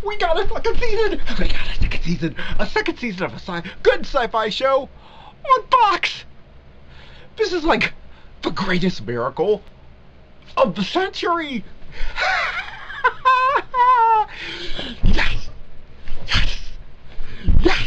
We got a fucking season! We got a second season! A second season of a good sci-fi show on Fox! This is like the greatest miracle of the century! Yes! Yes! Yes!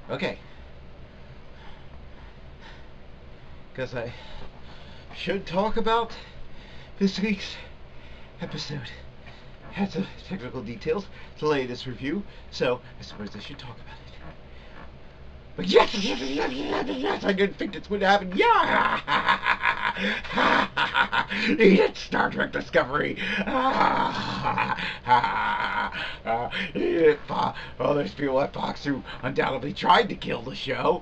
Okay. Because I should talk about this week's episode. Had some technical details to latest review, so I suppose I should talk about it. But yes, I didn't think this would happen. Yeah! Eat it, Star Trek Discovery. Eat it, well, there's people at Fox who undoubtedly tried to kill the show.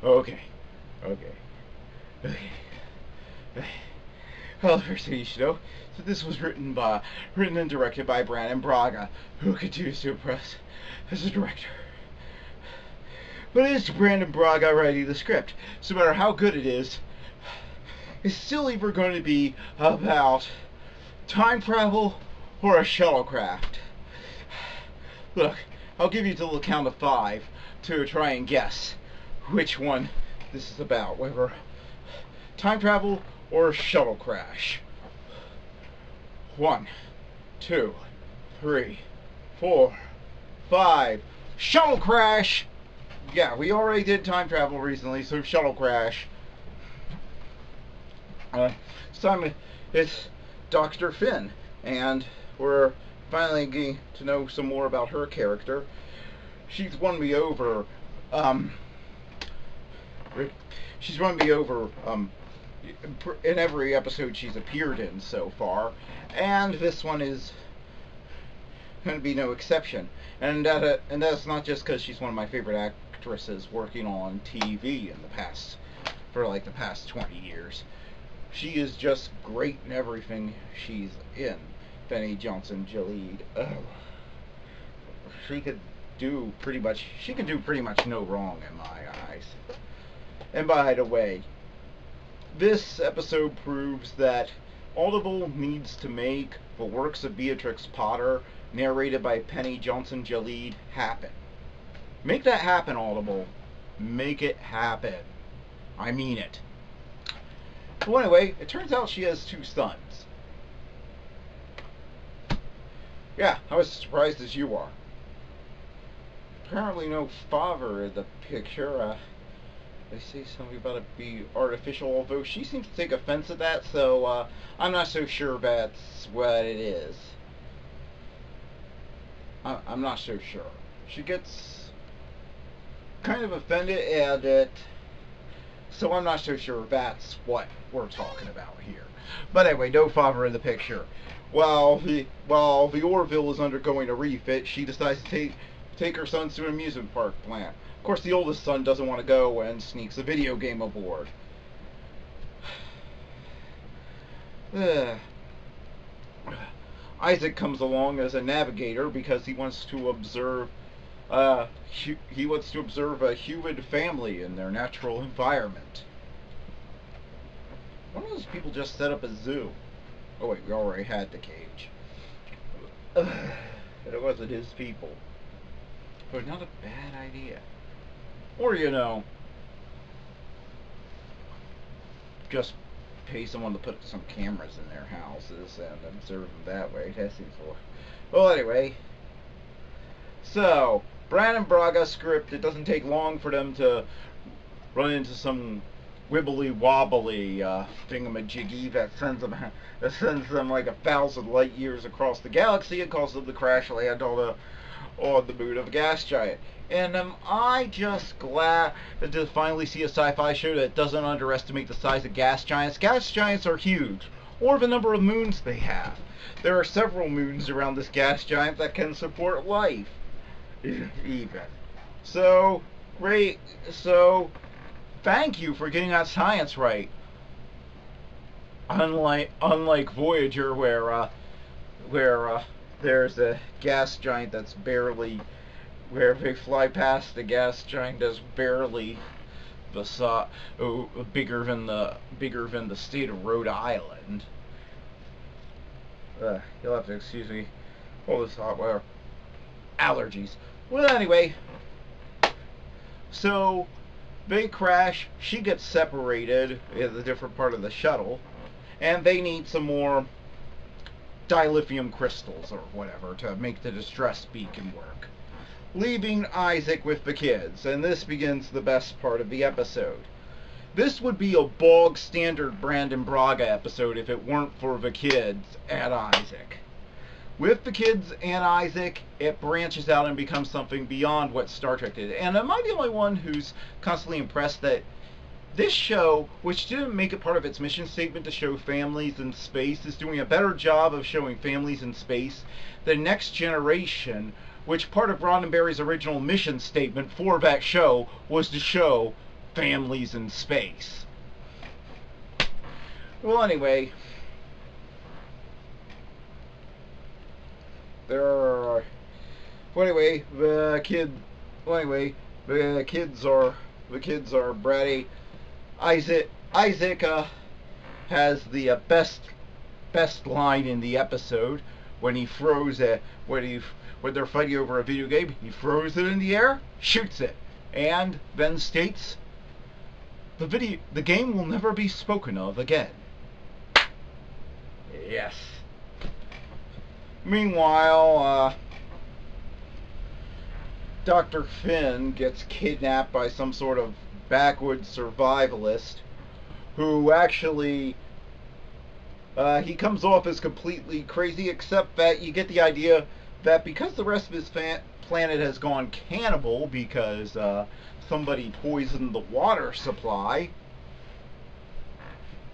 Okay. Well, first thing you should know, so this was written and directed by Brannon Braga, who continues to impress as a director. But it is Brannon Braga writing the script, so no matter how good it is, it's still either going to be about time travel or a shuttlecraft. Look, I'll give you till the count of 5 to try and guess which one this is about, whether time travel or shuttle crash. 1, 2, 3, 4, 5. Shuttle crash! Yeah, we already did time travel recently, so shuttle crash. This time it's Dr. Finn, and we're finally getting to know some more about her character. She's won me over. She's won me over in every episode she's appeared in so far, and this one is going to be no exception. And that's not just because she's one of my favorite actresses working on TV in the past 20 years. She is just great in everything she's in. Beni Johnson-Gilead. Oh, she can do pretty much no wrong in my eyes. And by the way, this episode proves that Audible needs to make the works of Beatrix Potter, narrated by Beni Johnson-Gilead, happen. Make that happen, Audible. Make it happen. I mean it. Well, anyway, it turns out she has 2 sons. Yeah, I was as surprised as you are. Apparently no father in the picture. They say something about it being artificial, although she seems to take offense at that, so I'm not so sure that's what it is. I'm not so sure. She gets kind of offended at it, so I'm not so sure that's what we're talking about here. But anyway, no father in the picture. While the Orville is undergoing a refit, she decides to take her sons to an amusement park plant. Of course, the oldest son doesn't want to go and sneaks a video game aboard. Isaac comes along as a navigator because he wants to observe a human family in their natural environment. Why don't those people just set up a zoo? Oh wait, we already had the cage. It wasn't his people. But not a bad idea. Or, just pay someone to put some cameras in their houses and observe them that way. That seems well, anyway. So, Brannon Braga script, it doesn't take long for them to run into some wibbly wobbly thingamajiggy that sends them like 1,000 light years across the galaxy and causes them to crash land on the moon of a gas giant. And am I just glad to finally see a sci-fi show that doesn't underestimate the size of gas giants? Gas giants are huge, or the number of moons they have. There are several moons around this gas giant that can support life, even. So, great. So, thank you for getting that science right. Unlike Voyager, where there's a gas giant that's barely, where they fly past the gas giant that's barely bigger than the state of Rhode Island. You'll have to excuse me. All this hot weather, allergies. Well, anyway, so they crash. She gets separated in a different part of the shuttle, and they need some more dilithium crystals or whatever to make the distress beacon work, leaving Isaac with the kids. And this begins the best part of the episode. This would be a bog standard Brandon Braga episode if it weren't for the kids and Isaac. With the kids and Isaac, it branches out and becomes something beyond what Star Trek did. And am I the only one who's constantly impressed that this show, which didn't make it part of its mission statement to show families in space, is doing a better job of showing families in space than Next Generation, which part of Roddenberry's original mission statement for that show was to show families in space. Well, anyway, the kids are bratty. Isaac has the best line in the episode when he throws when they're fighting over a video game. He throws it in the air, shoots it, and then states, "The game will never be spoken of again." Yes. Meanwhile, Dr. Finn gets kidnapped by some sort of backwoods survivalist who actually, he comes off as completely crazy, except that you get the idea that because the rest of his planet has gone cannibal because somebody poisoned the water supply,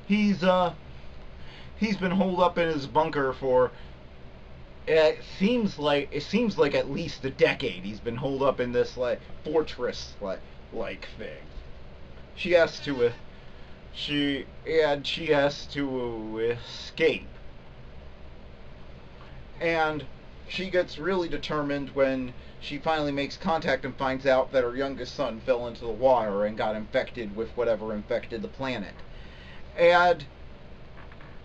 he's been holed up in his bunker for it seems like at least a decade. He's been holed up in this like fortress like thing. She has to escape, and she gets really determined when she finally makes contact and finds out that her youngest son fell into the water and got infected with whatever infected the planet. And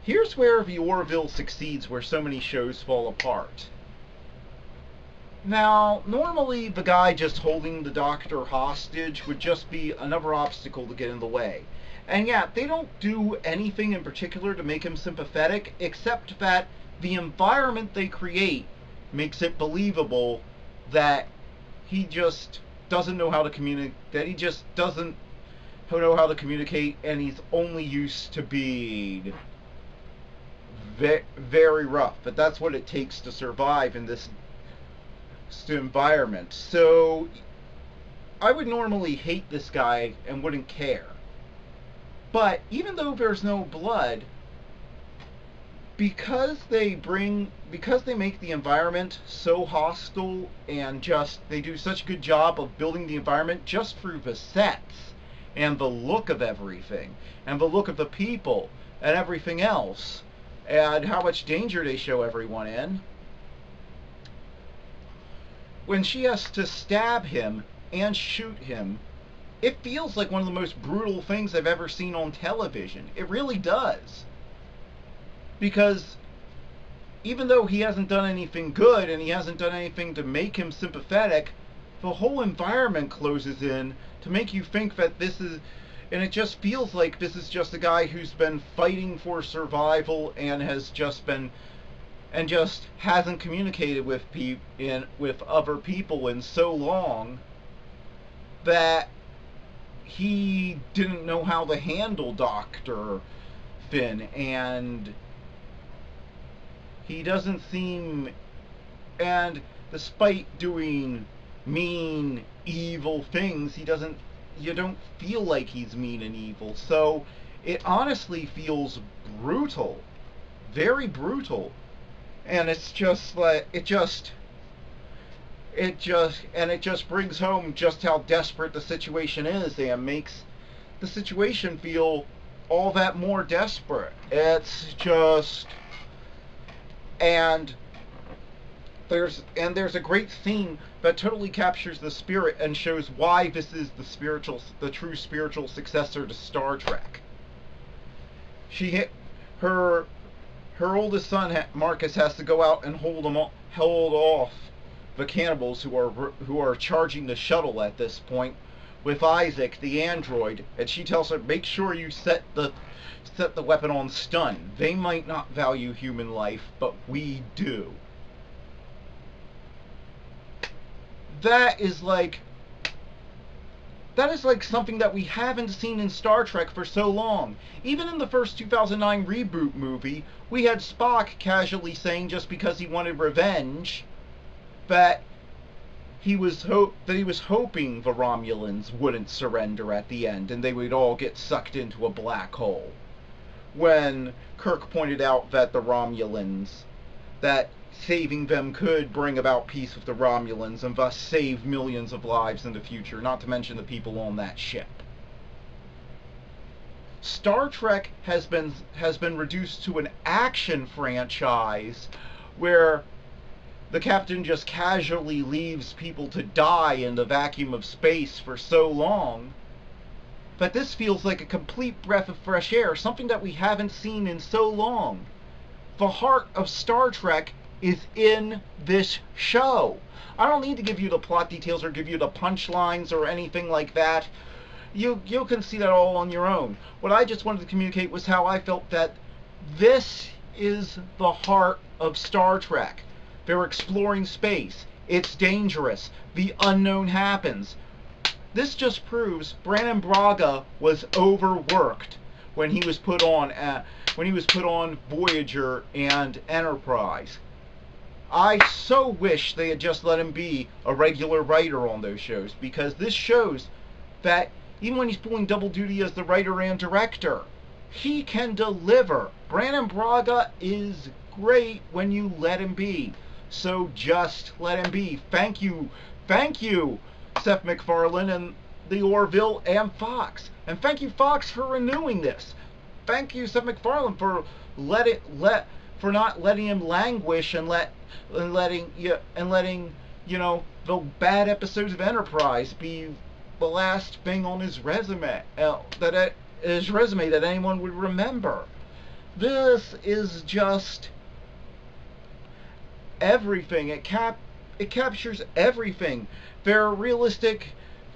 here's where the Orville succeeds, where so many shows fall apart. Now, normally the guy just holding the doctor hostage would just be another obstacle to get in the way. And yeah, they don't do anything in particular to make him sympathetic, except that the environment they create makes it believable that he just doesn't know how to communicate, and he's only used to being very rough. But that's what it takes to survive in this environment. So I would normally hate this guy and wouldn't care. But even though there's no blood, because they make the environment so hostile, and they do such a good job of building the environment just through the sets and the look of everything and the look of the people and everything else, and how much danger they show everyone in. When she has to stab him and shoot him, it feels like one of the most brutal things I've ever seen on television. It really does. Because even though he hasn't done anything good and he hasn't done anything to make him sympathetic, the whole environment closes in to make you think that this is, and it just feels like this is just a guy who's been fighting for survival and just hasn't communicated with other people in so long that he didn't know how to handle Dr. Finn, and he doesn't seem, and despite doing mean, evil things, you don't feel like he's mean and evil. So it honestly feels brutal, very brutal. And it's just like, it just brings home just how desperate the situation is, and makes the situation feel all that more desperate. It's just, and there's a great scene that totally captures the spirit and shows why this is the true spiritual successor to Star Trek. She hit her her oldest son Marcus has to go out and hold off the cannibals who are charging the shuttle at this point with Isaac the android, and she tells her, make sure you set the weapon on stun. They might not value human life, but we do. That is like something that we haven't seen in Star Trek for so long. Even in the first 2009 reboot movie, we had Spock casually saying, just because he wanted revenge, that he was hoping the Romulans wouldn't surrender at the end and they would all get sucked into a black hole. When Kirk pointed out that that saving them could bring about peace with the Romulans and thus save millions of lives in the future, not to mention the people on that ship. Star Trek has been reduced to an action franchise where the captain just casually leaves people to die in the vacuum of space for so long that this feels like a complete breath of fresh air, something that we haven't seen in so long. The heart of Star Trek is in this show. I don't need to give you the plot details or give you the punchlines or anything like that. You can see that all on your own. What I just wanted to communicate was how I felt that this is the heart of Star Trek. They're exploring space. It's dangerous. The unknown happens. This just proves Brannon Braga was overworked when he was put on Voyager and Enterprise. I so wish they had just let him be a regular writer on those shows, because this shows that even when he's pulling double duty as the writer and director, he can deliver. Brannon Braga is great when you let him be. So just let him be. Thank you, Seth MacFarlane and the Orville and Fox. And thank you, Fox, for renewing this. Thank you, Seth MacFarlane, for not letting him languish and letting the bad episodes of Enterprise be the last thing on his resume that anyone would remember. This is just everything. It captures everything. There are realistic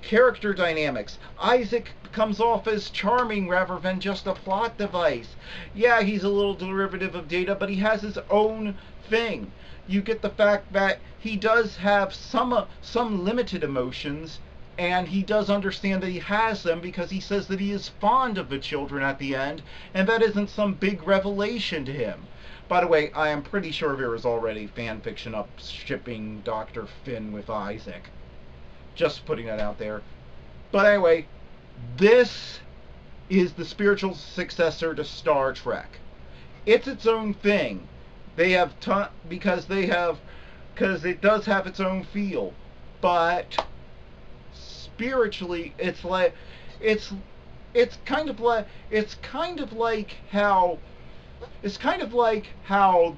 character dynamics. Isaac comes off as charming rather than just a plot device. Yeah, he's a little derivative of Data, but he has his own thing. You get the fact that he does have some limited emotions, and he does understand that he has them, because he says that he is fond of the children at the end, and that isn't some big revelation to him. By the way, I am pretty sure there is already fan fiction up shipping Dr. Finn with Isaac. Just putting that out there. But anyway, this is the spiritual successor to Star Trek. It's its own thing. Because it does have its own feel, but spiritually, it's kind of like how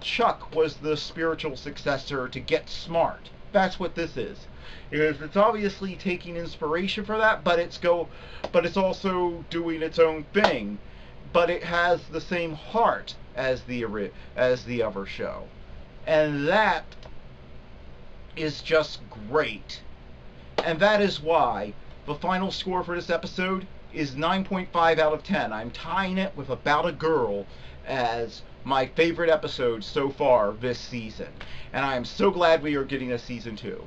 Chuck was the spiritual successor to Get Smart. That's what this is. It's obviously taking inspiration for that, but it's also doing its own thing. But it has the same heart as the other show, and that is just great. And that is why the final score for this episode is 9.5 out of 10. I'm tying it with About a Girl as my favorite episode so far this season. And I am so glad we are getting a season 2.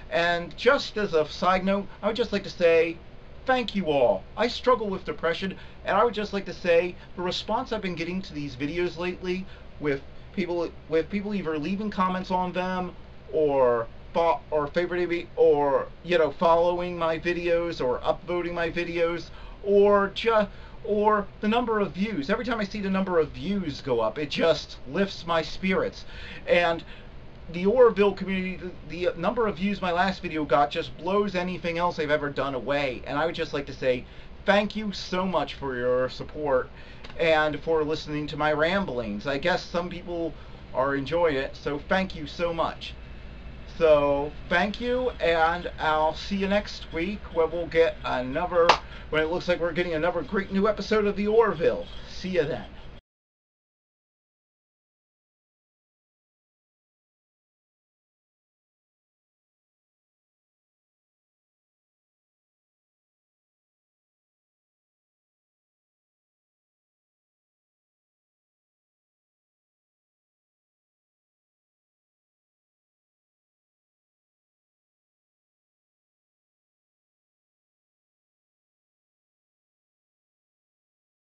And just as a side note, I would just like to say thank you all. I struggle with depression, and I would just like to say the response I've been getting to these videos lately, with people either leaving comments on them, or favoriting me, or following my videos, or upvoting my videos, or the number of views. Every time I see the number of views go up, it just lifts my spirits. And the Orville community, the number of views my last video got just blows anything else I've ever done away. And I would just like to say thank you so much for your support and for listening to my ramblings. I guess some people are enjoying it, so thank you so much. So thank you, and I'll see you next week when when it looks like we're getting another great new episode of the Orville. See you then.